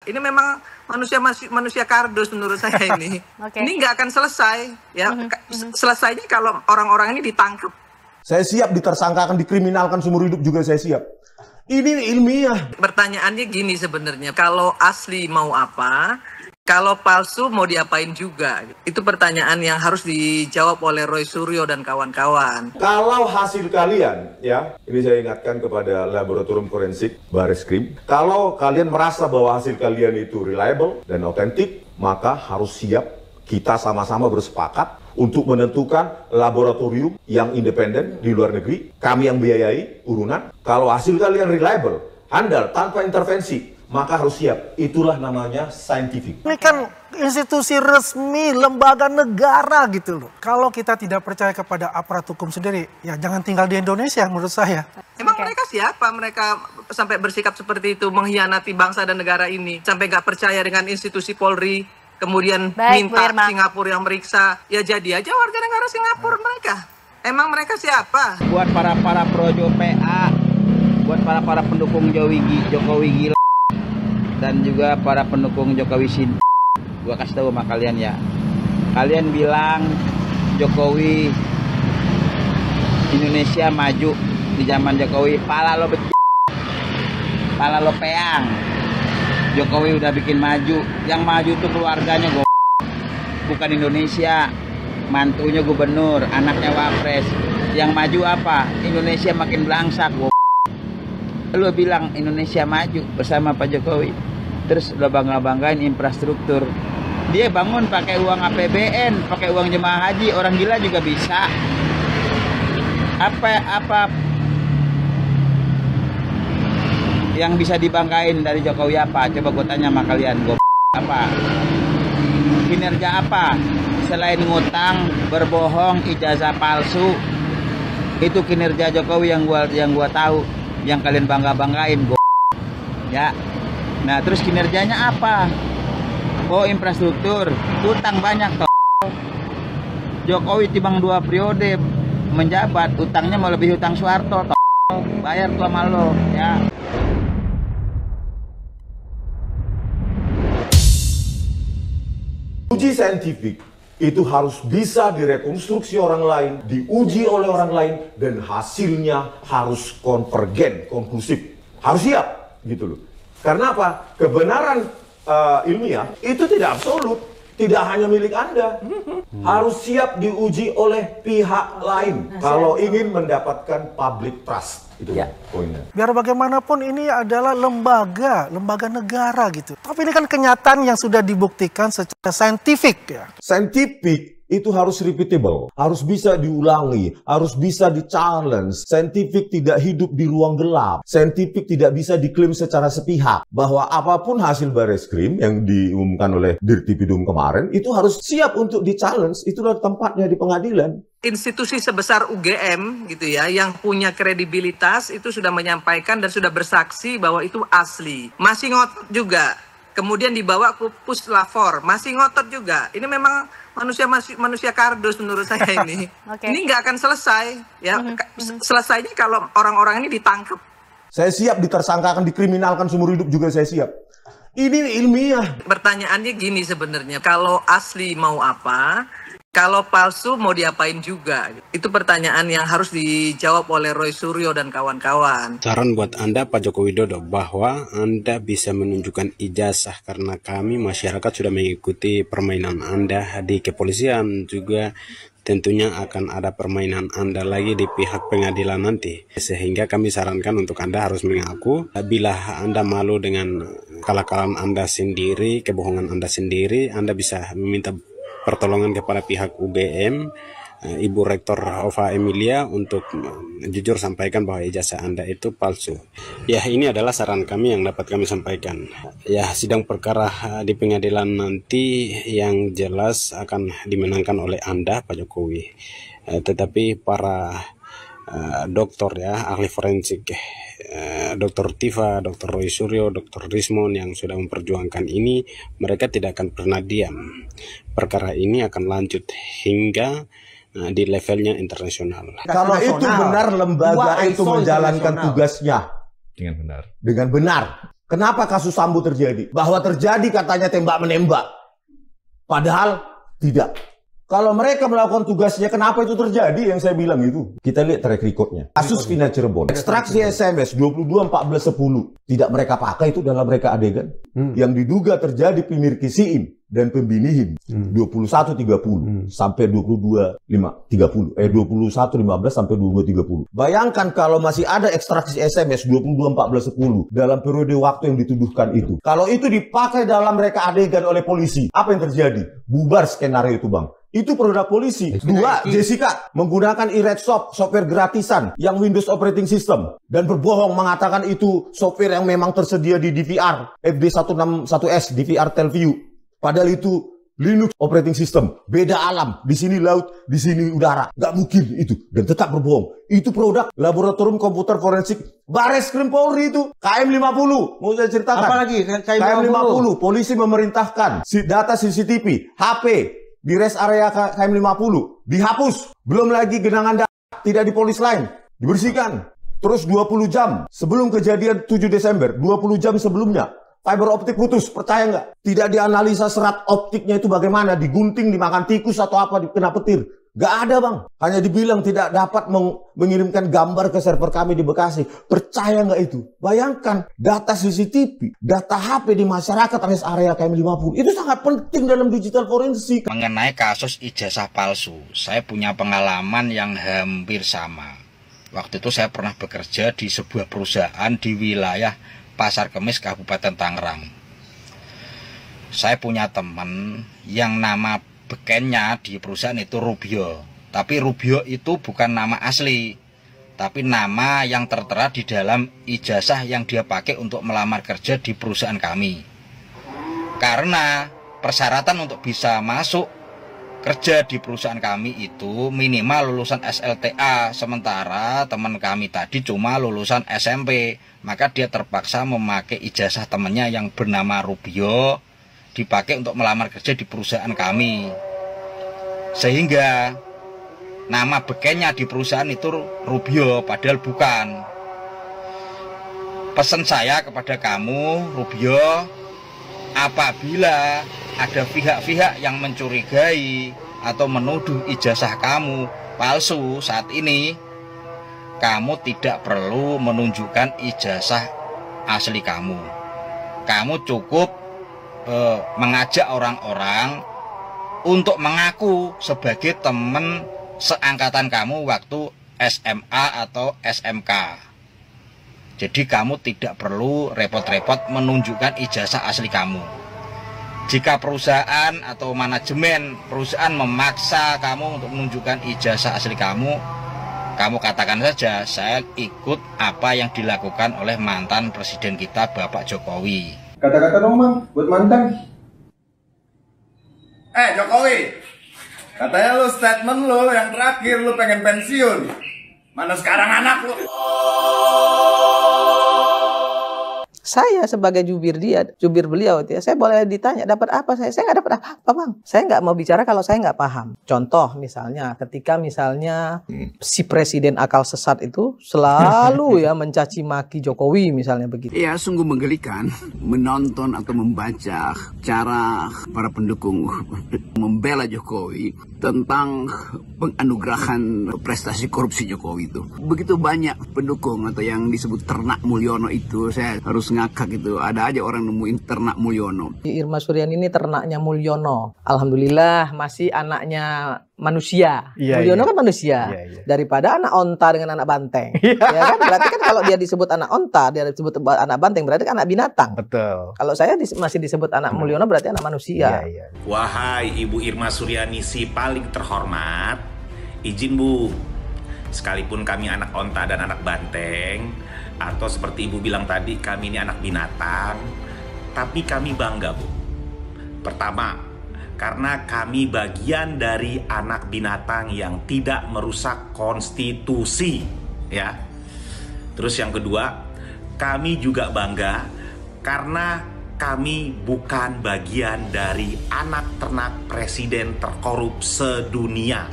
Ini memang manusia kardus menurut saya ini. Ini nggak akan selesai, ya. Selesainya kalau orang-orang ini ditangkap. Saya siap ditersangkakan, dikriminalkan seumur hidup juga saya siap. Ini ilmiah. Pertanyaannya gini sebenarnya, kalau asli mau apa? Kalau palsu mau diapain juga? Itu pertanyaan yang harus dijawab oleh Roy Suryo dan kawan-kawan. Kalau hasil kalian, ya, ini saya ingatkan kepada laboratorium forensik Bareskrim, kalau kalian merasa bahwa hasil kalian itu reliable dan otentik, maka harus siap kita sama-sama bersepakat untuk menentukan laboratorium yang independen di luar negeri. Kami yang biayai urunan. Kalau hasil kalian reliable, handal, tanpa intervensi, maka harus siap. Itulah namanya scientific. Ini kan institusi resmi, lembaga negara gitu loh. Kalau kita tidak percaya kepada aparat hukum sendiri, ya jangan tinggal di Indonesia menurut saya. Emang mereka siapa? Mereka sampai bersikap seperti itu, mengkhianati bangsa dan negara ini. Sampai nggak percaya dengan institusi Polri, kemudian minta Singapura yang meriksa. Ya jadi aja warga negara Singapura mereka. Emang mereka siapa? Buat para projo PA, buat para pendukung Jokowi gila, dan juga para pendukung Jokowi Sin, gua kasih tahu sama kalian ya. Kalian bilang Jokowi Indonesia maju di zaman Jokowi, pala lo pala lo peang. Jokowi udah bikin maju, yang maju tuh keluarganya bukan Indonesia. Mantunya gubernur, anaknya wapres. Yang maju apa? Indonesia makin belangsak. Lo bilang Indonesia maju bersama Pak Jokowi, terus lo bangga-banggain infrastruktur. Dia bangun pakai uang APBN, pakai uang jemaah haji. Orang gila juga bisa. Apa yang bisa dibanggain dari Jokowi apa? Coba gue tanya sama kalian. Apa? Kinerja apa? Selain ngutang, berbohong, ijazah palsu. Itu kinerja Jokowi yang gua tahu. Yang kalian bangga-banggain, ya. Nah, terus kinerjanya apa? Oh, infrastruktur, utang banyak toh. Jokowi timbang 2 periode menjabat, utangnya melebihi utang Soeharto toh. Bayar tuh sama lo, ya. Uji saintifik itu harus bisa direkonstruksi orang lain, diuji oleh orang lain, dan hasilnya harus konvergen, konklusif. Harus siap, gitu loh. Karena apa? Kebenaran ilmiah itu tidak absolut, tidak hanya milik Anda. Harus siap diuji oleh pihak lain kalau ingin mendapatkan public trust. Itu poinnya. Biar bagaimanapun ini adalah lembaga negara gitu. Tapi ini kan kenyataan yang sudah dibuktikan secara saintifik ya. Saintifik itu harus repeatable, harus bisa diulangi, harus bisa di-challenge. Saintifik tidak hidup di ruang gelap. Saintifik tidak bisa diklaim secara sepihak. Bahwa apapun hasil Bareskrim yang diumumkan oleh Dirtipidum kemarin, itu harus siap untuk di-challenge. Itulah tempatnya di pengadilan. Institusi sebesar UGM gitu ya, yang punya kredibilitas itu sudah menyampaikan dan sudah bersaksi bahwa itu asli. Masih ngotot juga. Kemudian dibawa ke Puslapor, masih ngotot juga. Ini memang manusia kardus menurut saya ini. Ini nggak akan selesai, ya. Selesainya kalau orang-orang ini ditangkap. Saya siap ditersangkakan, dikriminalkan seumur hidup juga saya siap. Ini ilmiah. Pertanyaannya gini sebenarnya, kalau asli mau apa? Kalau palsu mau diapain juga? Itu pertanyaan yang harus dijawab oleh Roy Suryo dan kawan-kawan. Saran buat Anda Pak Joko Widodo bahwa Anda bisa menunjukkan ijazah karena kami masyarakat sudah mengikuti permainan Anda di kepolisian, juga tentunya akan ada permainan Anda lagi di pihak pengadilan nanti. Sehingga kami sarankan untuk Anda harus mengaku. Bila Anda malu dengan kelakaran Anda sendiri, kebohongan Anda sendiri, Anda bisa meminta pertolongan kepada pihak UGM, Ibu Rektor Ova Emilia, untuk jujur sampaikan bahwa ijazah Anda itu palsu. Ya, ini adalah saran kami yang dapat kami sampaikan. Ya, sidang perkara di pengadilan nanti yang jelas akan dimenangkan oleh Anda, Pak Jokowi. Tetapi para dokter ya, ahli forensik, Dr. Tifa, Dr. Roy Suryo, Dr. Rismon yang sudah memperjuangkan ini, mereka tidak akan pernah diam. Perkara ini akan lanjut hingga di levelnya internasional. Kalau itu benar lembaga itu menjalankan tugasnya dengan benar. Dengan benar. Kenapa kasus Sambo terjadi? Bahwa terjadi katanya tembak-menembak. Padahal tidak. Kalau mereka melakukan tugasnya, kenapa itu terjadi? Yang saya bilang itu. Kita lihat track recordnya. Kasus Vina Cirebon. Ekstraksi SMS 22-14-10. Tidak mereka pakai itu dalam mereka adegan. Yang diduga terjadi pemirkisiin dan pembinihin. 21-30 sampai 22-30. 21-15 sampai 22-30. Bayangkan kalau masih ada ekstraksi SMS 22-14-10 dalam periode waktu yang dituduhkan itu. Kalau itu dipakai dalam mereka adegan oleh polisi, apa yang terjadi? Bubar skenario itu, Bang. Itu produk polisi. Dua, Jessica menggunakan e-Redshop, software gratisan yang Windows Operating System, dan berbohong mengatakan itu software yang memang tersedia di DVR FD161S, DVR Telview. Padahal itu Linux Operating System. Beda alam. Di sini laut, di sini udara. Gak mungkin itu. Dan tetap berbohong. Itu produk Laboratorium Komputer Forensik Bareskrim Polri itu. KM50. Mau saya ceritakan. Apalagi KM50. Polisi memerintahkan data CCTV, HP di rest area KM50 dihapus. Belum lagi genangan data tidak di polis lain, dibersihkan. Terus 20 jam sebelum kejadian 7 Desember, 20 jam sebelumnya, fiber optik putus. Percaya nggak? Tidak dianalisa serat optiknya itu bagaimana, digunting, dimakan tikus atau apa, kena petir. Nggak ada, Bang. Hanya dibilang tidak dapat mengirimkan gambar ke server kami di Bekasi. Percaya nggak itu? Bayangkan, data CCTV, data HP di masyarakat rest area KM50. Itu sangat penting dalam digital forensik. Mengenai kasus ijazah palsu, saya punya pengalaman yang hampir sama. Waktu itu saya pernah bekerja di sebuah perusahaan di wilayah Pasar Kemis, Kabupaten Tangerang. Saya punya teman yang nama bekennya di perusahaan itu Rubio. Tapi Rubio itu bukan nama asli, tapi nama yang tertera di dalam ijazah yang dia pakai untuk melamar kerja di perusahaan kami. Karena persyaratan untuk bisa masuk kerja di perusahaan kami itu minimal lulusan SLTA, sementara teman kami tadi cuma lulusan SMP. Maka dia terpaksa memakai ijazah temannya yang bernama Rubio, dipakai untuk melamar kerja di perusahaan kami. Sehingga nama bekennya di perusahaan itu Rubio, padahal bukan. Pesan saya kepada kamu, Rubio, apabila ada pihak-pihak yang mencurigai atau menuduh ijazah kamu palsu saat ini, kamu tidak perlu menunjukkan ijazah asli kamu. Kamu cukup mengajak orang-orang untuk mengaku sebagai teman seangkatan kamu waktu SMA atau SMK. Jadi kamu tidak perlu repot-repot menunjukkan ijazah asli kamu. Jika perusahaan atau manajemen perusahaan memaksa kamu untuk menunjukkan ijazah asli kamu, kamu katakan saja, saya ikut apa yang dilakukan oleh mantan presiden kita, Bapak Jokowi. Kata-kata dong, Bang, buat mantan. Jokowi, katanya lu statement lu yang terakhir lu pengen pensiun. Mana sekarang anak lu? Saya sebagai jubir beliau, saya boleh ditanya dapat apa saya nggak dapat apa-apa, Bang. Saya nggak mau bicara kalau saya nggak paham. Contoh misalnya, ketika si presiden akal sesat itu selalu ya mencaci maki Jokowi misalnya begitu. Ya, sungguh menggelikan menonton atau membaca cara para pendukung membela Jokowi tentang penganugerahan prestasi korupsi Jokowi itu. Begitu banyak pendukung atau yang disebut ternak Mulyono itu, saya harus ngakak gitu. Ada aja orang nemuin ternak Mulyono. Irma Suryani ini ternaknya Mulyono. Alhamdulillah masih anaknya manusia. Mulyono kan manusia. Daripada anak onta dengan anak banteng. Ya kan? Berarti kan kalau dia disebut anak onta, dia disebut anak banteng, berarti kan anak binatang. Betul. Kalau saya masih disebut anak Mulyono, berarti anak manusia. Wahai Ibu Irma Suryani si paling terhormat, izin Bu, sekalipun kami anak onta dan anak banteng, atau seperti Ibu bilang tadi, kami ini anak binatang, tapi kami bangga, Bu. Pertama, karena kami bagian dari anak binatang yang tidak merusak konstitusi, ya. Terus yang kedua, kami juga bangga karena kami bukan bagian dari anak ternak presiden terkorup sedunia.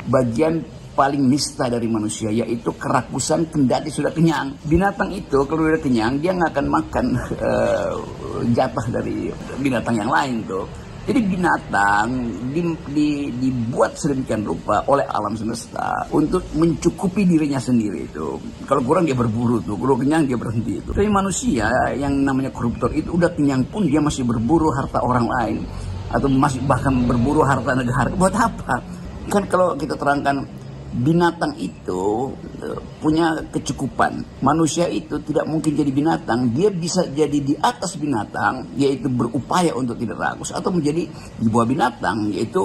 Bagian paling nista dari manusia, yaitu kerakusan kendati sudah kenyang. Binatang itu kalau sudah kenyang dia nggak akan makan jatah dari binatang yang lain tuh. Jadi binatang dibuat sedemikian rupa oleh alam semesta untuk mencukupi dirinya sendiri itu. Kalau kurang dia berburu tuh, kalau kenyang dia berhenti itu. Tapi manusia yang namanya koruptor itu udah kenyang pun dia masih berburu harta orang lain atau masih bahkan berburu harta negara. Buat apa? Kan kalau kita terangkan, binatang itu punya kecukupan. Manusia itu tidak mungkin jadi binatang. Dia bisa jadi di atas binatang, yaitu berupaya untuk tidak rakus, atau menjadi di bawah binatang, yaitu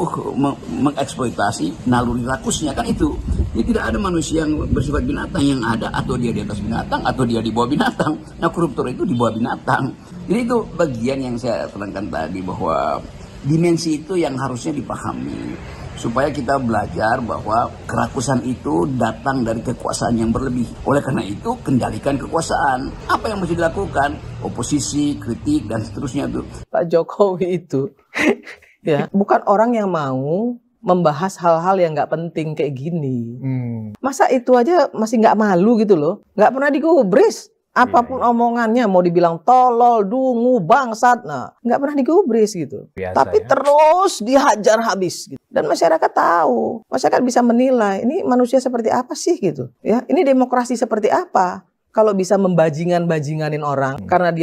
mengeksploitasi naluri rakusnya. Kan itu. Jadi tidak ada manusia yang bersifat binatang, yang ada atau dia di atas binatang atau dia di bawah binatang. Nah, koruptor itu di bawah binatang. Jadi itu bagian yang saya terangkan tadi, bahwa dimensi itu yang harusnya dipahami, supaya kita belajar bahwa kerakusan itu datang dari kekuasaan yang berlebih. Oleh karena itu, kendalikan kekuasaan. Apa yang mesti dilakukan? Oposisi, kritik, dan seterusnya itu. Pak Jokowi itu ya bukan orang yang mau membahas hal-hal yang nggak penting kayak gini. Masa itu aja masih nggak malu gitu loh. Nggak pernah digubris. Apapun omongannya, mau dibilang tolol, dungu, bangsat, nah nggak pernah digubris gitu. Biasa, tapi ya? terus dihajar habis gitu. Dan masyarakat tahu, masyarakat bisa menilai ini manusia seperti apa sih gitu. Ya, ini demokrasi seperti apa? Kalau bisa membajingan-bajinganin orang karena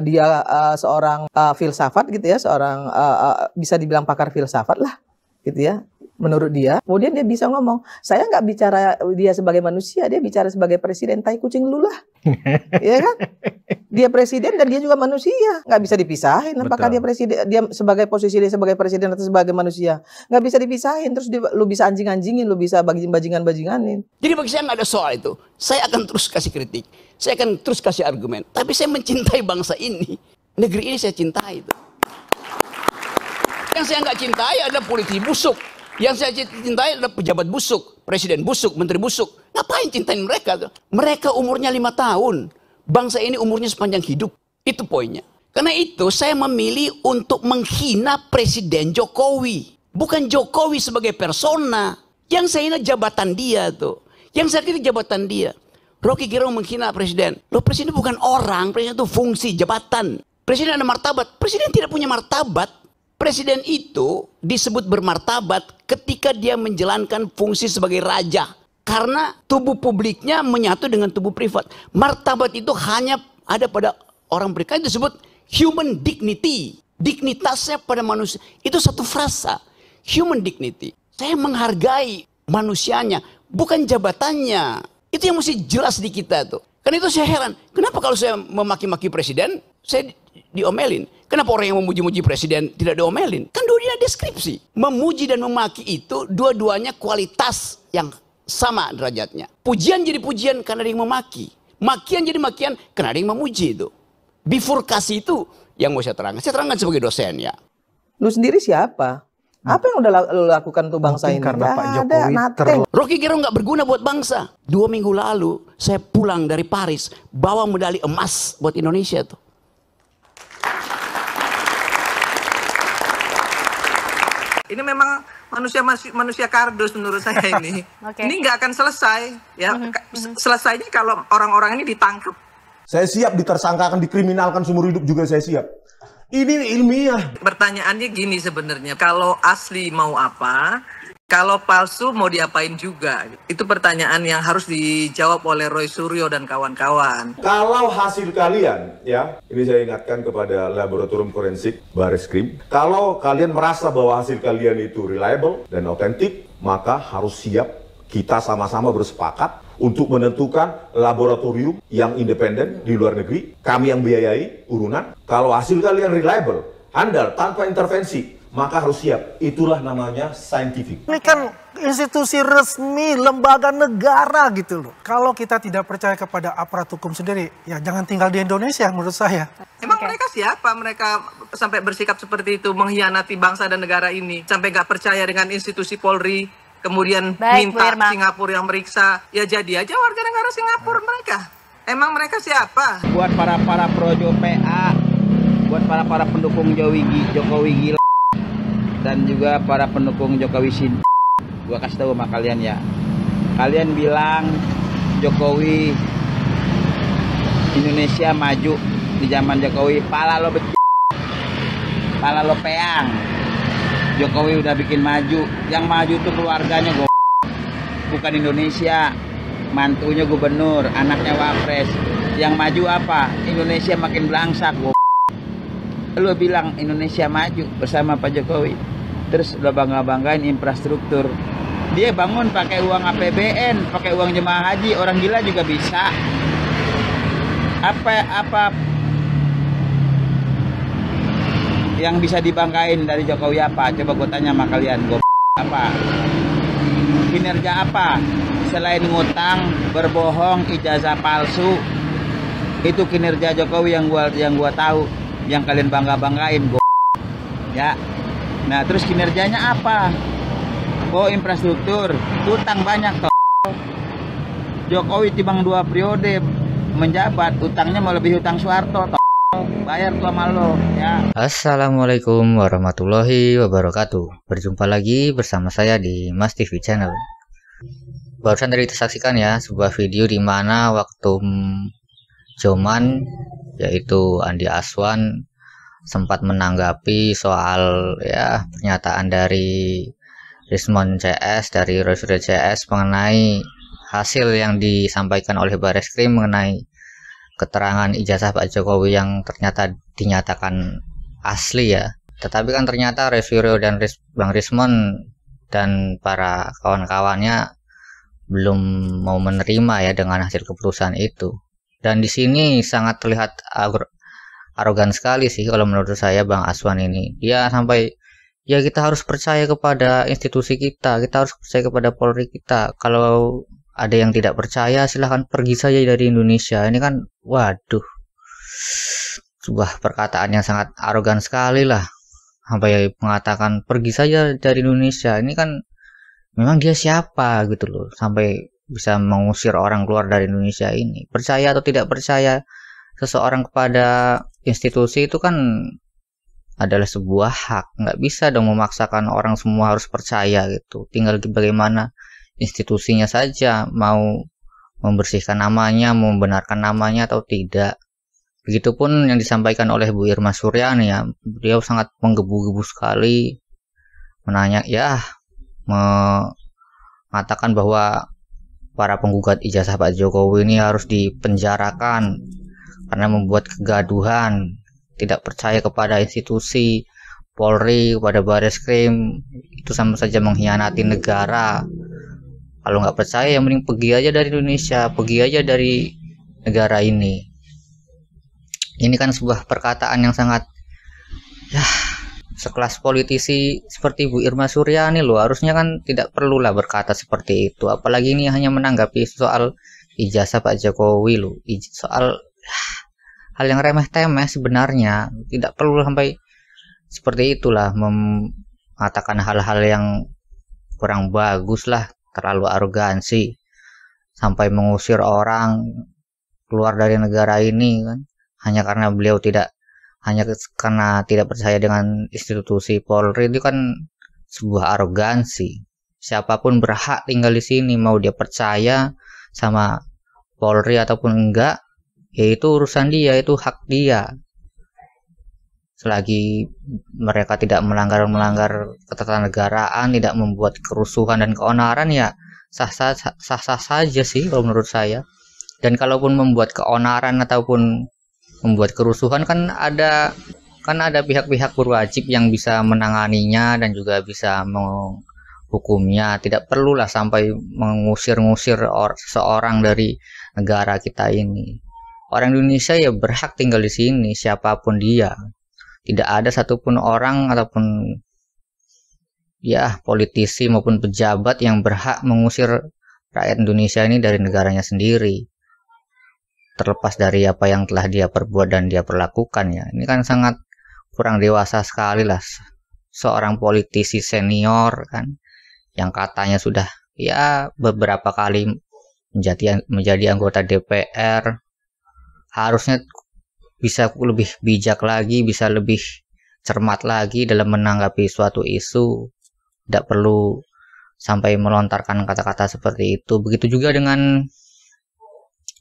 dia seorang filsafat gitu ya, seorang bisa dibilang pakar filsafat lah gitu ya. Menurut dia, kemudian dia bisa ngomong, saya nggak bicara dia sebagai manusia, dia bicara sebagai presiden, tai kucing lu lah. Ya kan? Dia presiden dan dia juga manusia, nggak bisa dipisahin. Apakah dia presiden, dia sebagai posisi dia sebagai presiden atau sebagai manusia, nggak bisa dipisahin. Terus lu bisa anjing-anjingin, lu bisa bajingan-bajinganin. Jadi bagi saya nggak ada soal itu. Saya akan terus kasih kritik, saya akan terus kasih argumen. Tapi saya mencintai bangsa ini, negeri ini saya cintai itu. Yang saya nggak cintai adalah politisi busuk. Yang saya cintai adalah pejabat busuk, presiden busuk, menteri busuk. Ngapain cintain mereka? Mereka umurnya 5 tahun. Bangsa ini umurnya sepanjang hidup. Itu poinnya. Karena itu saya memilih untuk menghina Presiden Jokowi. Bukan Jokowi sebagai persona. Yang saya hina jabatan dia tuh. Yang saya kritik jabatan dia. Rocky Gerung menghina presiden. Loh, presiden bukan orang, presiden itu fungsi, jabatan. Presiden ada martabat. Presiden tidak punya martabat. Presiden itu disebut bermartabat ketika dia menjalankan fungsi sebagai raja. Karena tubuh publiknya menyatu dengan tubuh privat. Martabat itu hanya ada pada orang berikan, disebut human dignity. Dignitasnya pada manusia. Itu satu frasa. Human dignity. Saya menghargai manusianya, bukan jabatannya. Itu yang mesti jelas di kita tuh. Karena itu saya heran. Kenapa kalau saya memaki-maki presiden, saya diomelin? Kenapa orang yang memuji-muji presiden tidak diomelin? Kan dua-duanya deskripsi. Memuji dan memaki itu dua-duanya kualitas yang sama derajatnya. Pujian jadi pujian karena ada yang memaki. Makian jadi makian karena ada yang memuji itu. Bifurkasi itu yang mau saya terangkan. Saya terangkan sebagai dosen ya. Lu sendiri siapa? Apa yang udah lu lakukan untuk bangsa ini? Karena Pak Jokowi Rocky Gerung nggak berguna buat bangsa. 2 minggu lalu saya pulang dari Paris bawa medali emas buat Indonesia tuh. Ini memang manusia kardus menurut saya ini. Ini nggak akan selesai. Ya, selesainya kalau orang-orang ini ditangkap. Saya siap ditersangkakan, dikriminalkan seumur hidup juga saya siap. Ini ilmiah. Pertanyaannya gini sebenarnya, kalau asli mau apa, kalau palsu mau diapain juga? Itu pertanyaan yang harus dijawab oleh Roy Suryo dan kawan-kawan. Kalau hasil kalian, ya, ini saya ingatkan kepada laboratorium forensik Bareskrim, kalau kalian merasa bahwa hasil kalian itu reliable dan otentik, maka harus siap kita sama-sama bersepakat untuk menentukan laboratorium yang independen di luar negeri, kami yang biayai urunan. Kalau hasil kalian reliable, handal, tanpa intervensi, maka harus siap. Itulah namanya scientific. Ini kan institusi resmi, lembaga negara gitu loh. Kalau kita tidak percaya kepada aparat hukum sendiri, ya jangan tinggal di Indonesia menurut saya. Emang mereka siapa? Mereka sampai bersikap seperti itu, mengkhianati bangsa dan negara ini. Sampai nggak percaya dengan institusi Polri, kemudian minta Singapura yang meriksa. Ya jadi aja warga negara Singapura mereka. Emang mereka siapa? Buat para projo PA, buat para pendukung Jokowi gila, dan juga para pendukung Jokowi Sin. Gua kasih tahu sama kalian ya. Kalian bilang Jokowi Indonesia maju di zaman Jokowi, pala lo pala lo peang. Jokowi udah bikin maju, yang maju tuh keluarganya bukan Indonesia. Mantunya gubernur, anaknya wapres. Yang maju apa? Indonesia makin belangsak. Lo bilang Indonesia maju bersama Pak Jokowi, terus lo bangga-banggain infrastruktur. Dia bangun pakai uang APBN, pakai uang jemaah haji, orang gila juga bisa. Apa yang bisa dibanggain dari Jokowi apa? Coba gue tanya sama kalian, apa? Kinerja apa? Selain ngutang, berbohong, ijazah palsu, itu kinerja Jokowi yang gua tahu, yang kalian banggain, ya. Nah, terus kinerjanya apa? Oh, infrastruktur, utang banyak toh. Jokowi timbang 2 periode menjabat, utangnya melebihi utang Soeharto toh. Bayar tuh sama lo, ya. Assalamualaikum warahmatullahi wabarakatuh. Berjumpa lagi bersama saya di Mas TV Channel. Barusan tadi disaksikan ya sebuah video di mana waktu Joman, yaitu Andi Aswan, sempat menanggapi soal ya pernyataan dari Rismon CS, dari Roysuryo CS mengenai hasil yang disampaikan oleh Bareskrim mengenai keterangan ijazah Pak Jokowi yang ternyata dinyatakan asli ya. Tetapi kan ternyata Roysuryo dan Bang Rismon dan para kawan-kawannya belum mau menerima ya dengan hasil keputusan itu. Dan di sini sangat terlihat arogan sekali sih kalau menurut saya Bang Aswan ini. Dia sampai ya kita harus percaya kepada institusi kita harus percaya kepada Polri kita. Kalau ada yang tidak percaya silahkan pergi saja dari Indonesia. Ini kan waduh, sebuah perkataan yang sangat arogan sekali lah, sampai mengatakan pergi saja dari Indonesia. Ini kan memang dia siapa gitu loh, sampai bisa mengusir orang keluar dari Indonesia ini. Percaya atau tidak percaya seseorang kepada institusi itu kan adalah sebuah hak. Nggak bisa dong memaksakan orang semua harus percaya gitu. Tinggal bagaimana institusinya saja mau membersihkan namanya, mau membenarkan namanya atau tidak. Begitupun yang disampaikan oleh Bu Irma Suryani ya, beliau sangat menggebu-gebu sekali mengatakan bahwa para penggugat ijazah Pak Jokowi ini harus dipenjarakan karena membuat kegaduhan, tidak percaya kepada institusi Polri, kepada Bareskrim, itu sama saja mengkhianati negara. Kalau nggak percaya, yang mending pergi aja dari Indonesia, pergi aja dari negara ini. Ini kan sebuah perkataan yang sangat ya, sekelas politisi seperti Bu Irma Suryani loh, harusnya kan tidak perlulah berkata seperti itu. Apalagi ini hanya menanggapi soal ijazah Pak Jokowi loh, soal hal yang remeh-temeh sebenarnya. Tidak perlu sampai seperti itulah, mengatakan hal-hal yang kurang bagus lah, terlalu arogansi sampai mengusir orang keluar dari negara ini kan, hanya karena tidak percaya dengan institusi Polri. Itu kan sebuah arogansi. Siapapun berhak tinggal di sini, mau dia percaya sama Polri ataupun enggak, yaitu urusan dia, itu hak dia. Selagi mereka tidak melanggar ketatanegaraan, tidak membuat kerusuhan dan keonaran, ya sah-sah saja sih kalau menurut saya. Dan kalaupun membuat keonaran ataupun membuat kerusuhan kan ada pihak-pihak berwajib yang bisa menanganinya dan juga bisa menghukumnya. Tidak perlulah sampai mengusir-ngusir seseorang dari negara kita ini. Orang Indonesia ya berhak tinggal di sini, siapapun dia. Tidak ada satupun orang ataupun ya politisi maupun pejabat yang berhak mengusir rakyat Indonesia ini dari negaranya sendiri, terlepas dari apa yang telah dia perbuat dan dia perlakukan ya. Ini kan sangat kurang dewasa sekali lah seorang politisi senior kan, yang katanya sudah ya beberapa kali menjadi anggota DPR, harusnya bisa lebih bijak lagi, bisa lebih cermat lagi dalam menanggapi suatu isu. Tidak perlu sampai melontarkan kata-kata seperti itu. Begitu juga dengan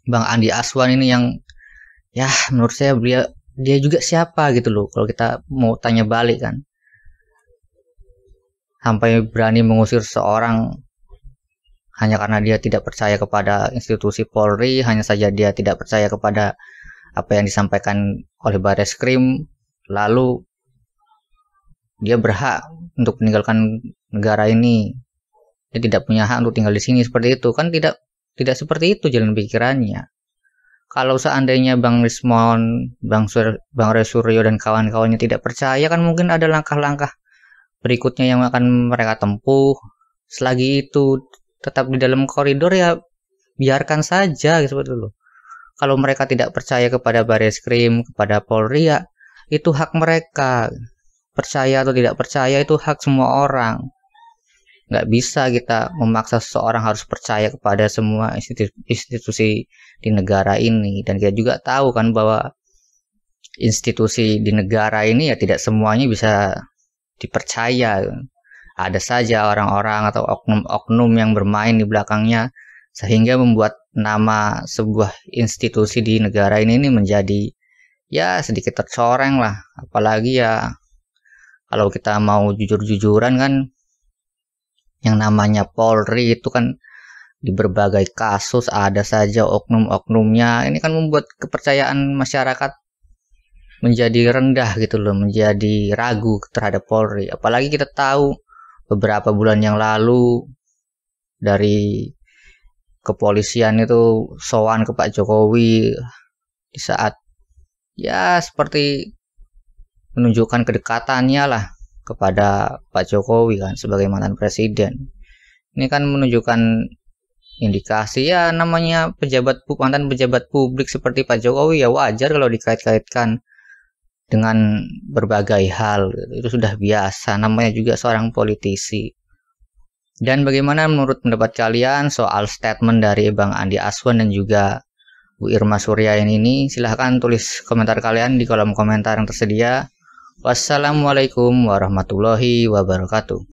Bang Andi Aswan ini yang ya menurut saya dia juga siapa gitu loh kalau kita mau tanya balik kan. Sampai berani mengusir seorang hanya karena dia tidak percaya kepada institusi Polri, hanya saja dia tidak percaya kepada apa yang disampaikan oleh Bareskrim, lalu dia berhak untuk meninggalkan negara ini. Dia tidak punya hak untuk tinggal di sini, seperti itu kan. Tidak seperti itu jalan pikirannya. Kalau seandainya Bang Rismon, Bang Roy Suryo dan kawan-kawannya tidak percaya, kan mungkin ada langkah-langkah berikutnya yang akan mereka tempuh. Selagi itu tetap di dalam koridor, ya biarkan saja seperti itu. Kalau mereka tidak percaya kepada Bareskrim, kepada Polri, ya itu hak mereka. Percaya atau tidak percaya itu hak semua orang. Nggak bisa kita memaksa seseorang harus percaya kepada semua institusi di negara ini. Dan kita juga tahu kan bahwa institusi di negara ini ya tidak semuanya bisa dipercaya. Ada saja orang-orang atau oknum-oknum yang bermain di belakangnya sehingga membuat nama sebuah institusi di negara ini menjadi ya sedikit tercoreng lah. Apalagi ya kalau kita mau jujur-jujuran kan, yang namanya Polri itu kan di berbagai kasus ada saja oknum-oknumnya. Ini kan membuat kepercayaan masyarakat menjadi rendah gitu loh, menjadi ragu terhadap Polri. Apalagi kita tahu beberapa bulan yang lalu dari kepolisian itu sowan ke Pak Jokowi di saat ya seperti menunjukkan kedekatannya lah kepada Pak Jokowi kan sebagai mantan presiden. Ini kan menunjukkan indikasi ya namanya mantan pejabat publik seperti Pak Jokowi ya wajar kalau dikait-kaitkan dengan berbagai hal. Itu sudah biasa, namanya juga seorang politisi. Dan bagaimana menurut pendapat kalian soal statement dari Bang Andi Aswan dan juga Bu Irma Suryani ini? Silahkan tulis komentar kalian di kolom komentar yang tersedia. Wassalamualaikum warahmatullahi wabarakatuh.